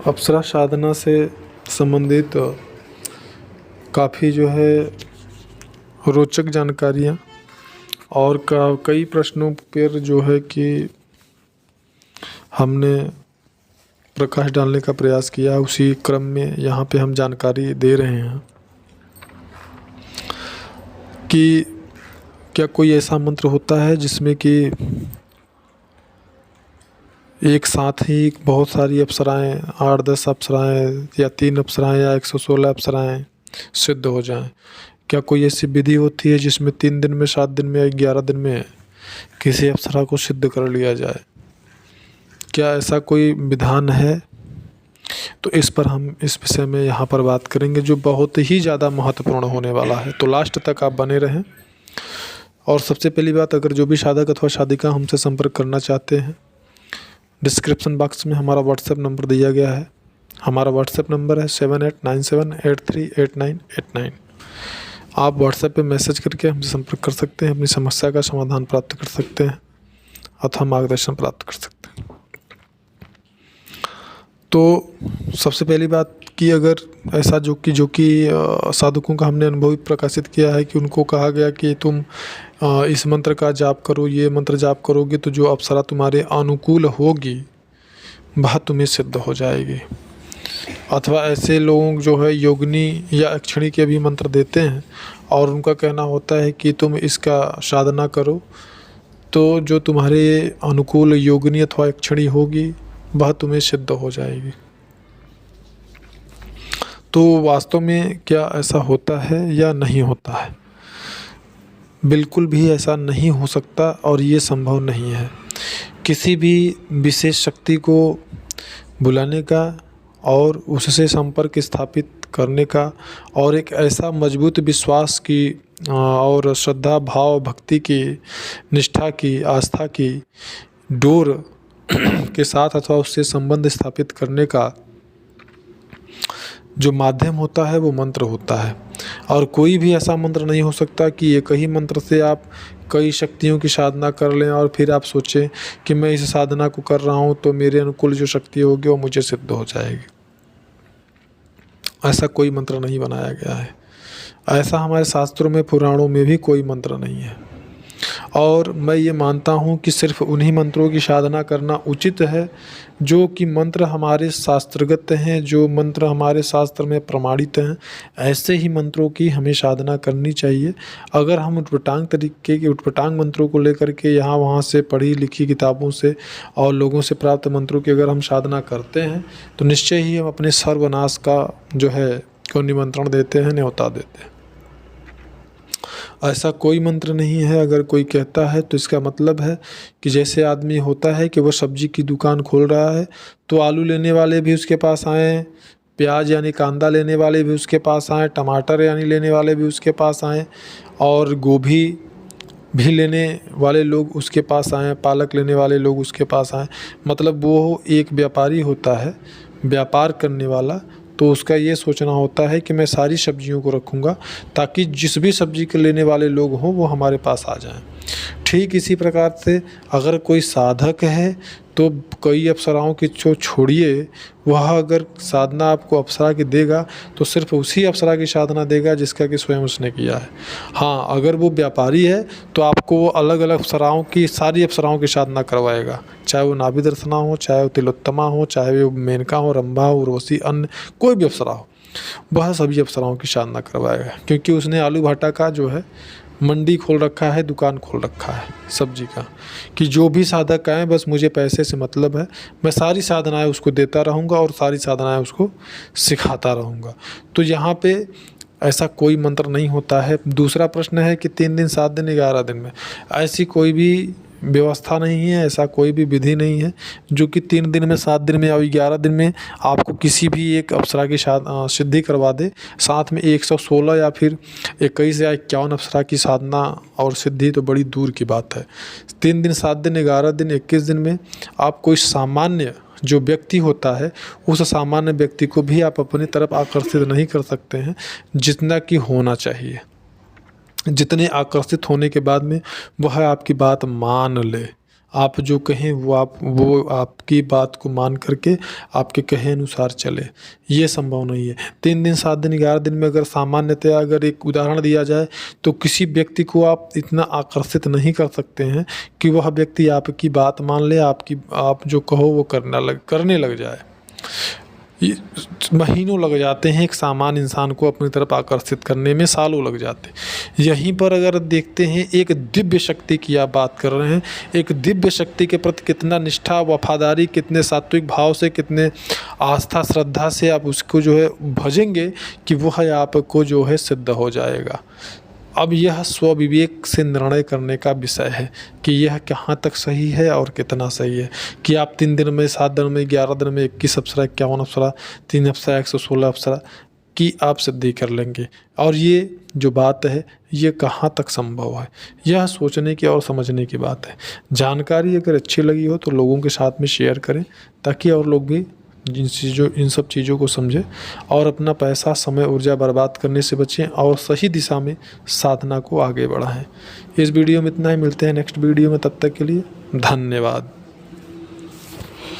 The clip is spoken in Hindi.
अप्सरा साधना से संबंधित काफ़ी जो है रोचक जानकारियाँ और कई प्रश्नों पर जो है कि हमने प्रकाश डालने का प्रयास किया। उसी क्रम में यहाँ पे हम जानकारी दे रहे हैं कि क्या कोई ऐसा मंत्र होता है जिसमें कि एक साथ ही बहुत सारी अप्सराएँ 8-10 अप्सराएँ या 3 अप्सराएँ या 116 अप्सराएँ सिद्ध हो जाएं। क्या कोई ऐसी विधि होती है जिसमें 3 दिन में, 7 दिन में या 11 दिन में किसी अप्सरा को सिद्ध कर लिया जाए? क्या ऐसा कोई विधान है? तो इस पर हम इस विषय में यहाँ पर बात करेंगे जो बहुत ही ज़्यादा महत्वपूर्ण होने वाला है। तो लास्ट तक आप बने रहें। और सबसे पहली बात, अगर जो भी साधक अथवा साधिका हमसे संपर्क करना चाहते हैं, डिस्क्रिप्शन बॉक्स में हमारा व्हाट्सएप नंबर दिया गया है। हमारा व्हाट्सएप नंबर है 7897838989। आप व्हाट्सएप पे मैसेज करके हमसे संपर्क कर सकते हैं, अपनी समस्या का समाधान प्राप्त कर सकते हैं अथवा मार्गदर्शन प्राप्त कर सकते हैं। तो सबसे पहली बात कि अगर ऐसा जो कि साधकों का हमने अनुभव प्रकाशित किया है कि उनको कहा गया कि तुम इस मंत्र का जाप करो, ये मंत्र जाप करोगे तो जो अप्सरा तुम्हारे अनुकूल होगी वह तुम्हें सिद्ध हो जाएगी। अथवा ऐसे लोग जो है योगिनी या अक्षणी के भी मंत्र देते हैं और उनका कहना होता है कि तुम इसका साधना करो तो जो तुम्हारे अनुकूल योगिनी अथवा अक्षणी होगी वह तुम्हें सिद्ध हो जाएगी। तो वास्तव में क्या ऐसा होता है या नहीं होता है? बिल्कुल भी ऐसा नहीं हो सकता और ये संभव नहीं है। किसी भी विशेष शक्ति को बुलाने का और उससे संपर्क स्थापित करने का और एक ऐसा मजबूत विश्वास की और श्रद्धा भाव भक्ति की, निष्ठा की, आस्था की डोर के साथ अथवा उससे संबंध स्थापित करने का जो माध्यम होता है वो मंत्र होता है। और कोई भी ऐसा मंत्र नहीं हो सकता कि एक ही मंत्र से आप कई शक्तियों की साधना कर लें और फिर आप सोचें कि मैं इस साधना को कर रहा हूँ तो मेरे अनुकूल जो शक्ति होगी वो मुझे सिद्ध हो जाएगी। ऐसा कोई मंत्र नहीं बनाया गया है। ऐसा हमारे शास्त्रों में, पुराणों में भी कोई मंत्र नहीं है। और मैं ये मानता हूँ कि सिर्फ उन्हीं मंत्रों की साधना करना उचित है जो कि मंत्र हमारे शास्त्रगत हैं, जो मंत्र हमारे शास्त्र में प्रमाणित हैं। ऐसे ही मंत्रों की हमें साधना करनी चाहिए। अगर हम उटपटांग तरीके के उटपटांग मंत्रों को लेकर के यहाँ वहाँ से पढ़ी लिखी किताबों से और लोगों से प्राप्त मंत्रों की अगर हम साधना करते हैं तो निश्चय ही हम अपने सर्वनाश का जो है को निमंत्रण देते हैं, न्योता देते हैं। ऐसा कोई मंत्र नहीं है। अगर कोई कहता है तो इसका मतलब है कि जैसे आदमी होता है कि वो सब्जी की दुकान खोल रहा है तो आलू लेने वाले भी उसके पास आएँ, प्याज यानी कांदा लेने वाले भी उसके पास आएँ, टमाटर यानी लेने वाले भी उसके पास आएँ और गोभी भी लेने वाले लोग उसके पास आएँ, पालक लेने वाले लोग उसके पास आएँ। मतलब वो एक व्यापारी होता है, व्यापार करने वाला। तो उसका ये सोचना होता है कि मैं सारी सब्जियों को रखूँगा ताकि जिस भी सब्जी के लेने वाले लोग हों वो हमारे पास आ जाएं। ठीक इसी प्रकार से अगर कोई साधक है तो कई अप्सराओं की छोड़िए, वह अगर साधना आपको अप्सरा की देगा तो सिर्फ उसी अप्सरा की साधना देगा जिसका कि स्वयं उसने किया है। हाँ, अगर वो व्यापारी है तो आपको वो अलग अलग अप्सराओं की, सारी अप्सराओं की साधना करवाएगा, चाहे वो नाभि दर्शना हो, चाहे वो तिलोत्तमा हो, चाहे वो मेनका हो, रंभा हो, उर्वशी, अन्य कोई भी अप्सरा हो, वह सभी अप्सराओं की साधना करवाएगा। क्योंकि उसने आलू भाटा का जो है मंडी खोल रखा है, दुकान खोल रखा है सब्जी का, कि जो भी साधक आए बस मुझे पैसे से मतलब है, मैं सारी साधनाएं उसको देता रहूँगा और सारी साधनाएं उसको सिखाता रहूँगा। तो यहाँ पे ऐसा कोई मंत्र नहीं होता है। दूसरा प्रश्न है कि 3 दिन, 7 दिन, 11 दिन में, ऐसी कोई भी व्यवस्था नहीं है, ऐसा कोई भी विधि नहीं है जो कि 3 दिन में, 7 दिन में या 11 दिन में आपको किसी भी एक अप्सरा की सिद्धि करवा दे। साथ में 116 या फिर 21 या 51 अप्सरा की साधना और सिद्धि तो बड़ी दूर की बात है। 3 दिन, 7 दिन, 11 दिन, 21 दिन में आप कोई सामान्य जो व्यक्ति होता है उस सामान्य व्यक्ति को भी आप अपनी तरफ आकर्षित नहीं कर सकते हैं जितना कि होना चाहिए। जितने आकर्षित होने के बाद में वह आपकी बात मान ले, आप जो कहें वो आपकी बात को मान करके आपके कहे अनुसार चले, ये संभव नहीं है। 3 दिन 7 दिन 11 दिन में अगर सामान्यतया अगर एक उदाहरण दिया जाए तो किसी व्यक्ति को आप इतना आकर्षित नहीं कर सकते हैं कि वह व्यक्ति आपकी बात मान ले, आप जो कहो वो करने लग जाए। ये महीनों लग जाते हैं एक सामान्य इंसान को अपनी तरफ आकर्षित करने में, सालों लग जाते हैं। यहीं पर अगर देखते हैं एक दिव्य शक्ति की आप बात कर रहे हैं, एक दिव्य शक्ति के प्रति कितना निष्ठा, वफादारी, कितने सात्विक भाव से, कितने आस्था श्रद्धा से आप उसको जो है भजेंगे कि वह आपको जो है सिद्ध हो जाएगा। अब यह स्वविवेक से निर्णय करने का विषय है कि यह कहाँ तक सही है और कितना सही है, कि आप 3 दिन में, 7 दिन में, 11 दिन में 21 अप्सरा, 51 अप्सरा, 3 अप्सरा, 116 अप्सरा की आप सिद्धि कर लेंगे। और ये जो बात है ये कहाँ तक संभव है, यह सोचने की और समझने की बात है। जानकारी अगर अच्छी लगी हो तो लोगों के साथ में शेयर करें ताकि और लोग भी इन सब चीज़ों को समझें और अपना पैसा, समय, ऊर्जा बर्बाद करने से बचें और सही दिशा में साधना को आगे बढ़ाएं। इस वीडियो में इतना ही, मिलते हैं नेक्स्ट वीडियो में, तब तक के लिए धन्यवाद।